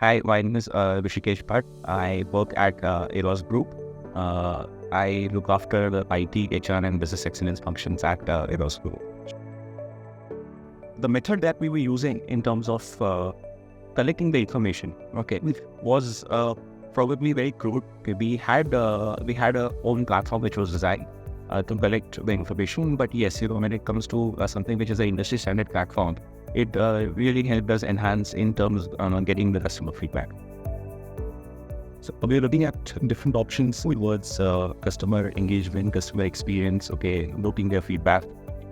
Hi, my name is Rushikesh Bhat. I work at Eros Group. I look after the IT, HR, and business excellence functions at Eros Group. The method that we were using in terms of collecting the information, was probably very crude. Okay, we had a own platform which was designed to collect the information. But yes, when it comes to something which is an industry standard platform, it really helped us enhance in terms of getting the customer feedback. So we're looking at different options towards customer engagement, customer experience, noting their feedback.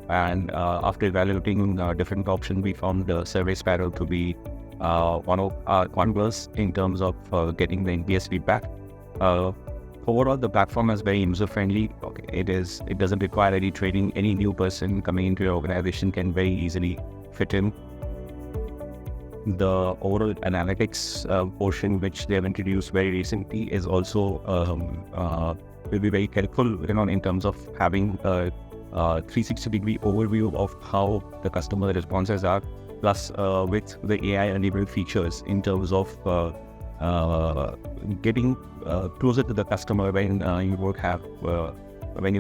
And after evaluating different options, we found SurveySparrow to be one of our converse in terms of getting the NPS feedback. Overall, the platform is very user-friendly. It doesn't require any training. Any new person coming into your organization can very easily fit in. The overall analytics portion, which they have introduced very recently, is also will be very helpful, in terms of having a 360-degree overview of how the customer responses are, plus with the AI-enabled features in terms of getting closer to the customer when you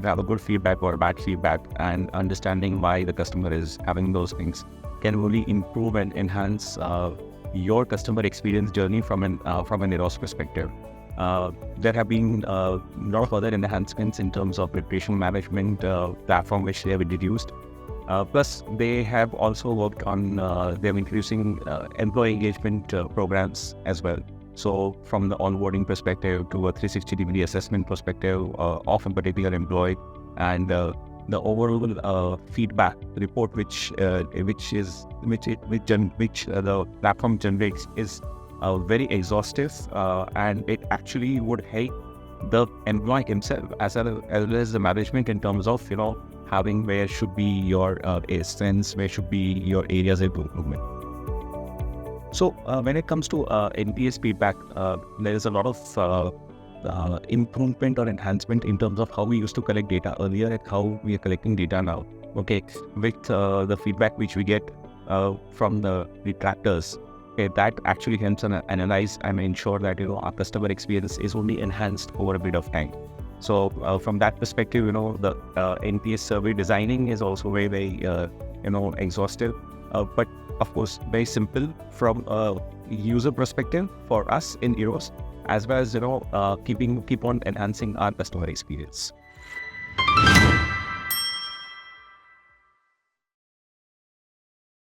have a good feedback or bad feedback, and understanding why the customer is having those things can really improve and enhance your customer experience journey from an Eros perspective. There have been a lot of other enhancements in terms of reputation management platform which they have introduced. Plus, they have also worked on them introducing employee engagement programs as well. So from the onboarding perspective to a 360-degree assessment perspective of a particular employee, and the overall feedback report which the platform generates is very exhaustive, and it actually would help the employee himself as well as the management in terms of having where should be your strengths, where should be your areas of improvement. So when it comes to NPS feedback, there is a lot of improvement or enhancement in terms of how we used to collect data earlier and how we are collecting data now. With the feedback which we get from the detractors, that actually helps analyze and ensure that our customer experience is only enhanced over a bit of time. So from that perspective, the NPS survey designing is also very, very exhaustive, but of course very simple from a user perspective for us in Eros, as well as keep on enhancing our customer experience.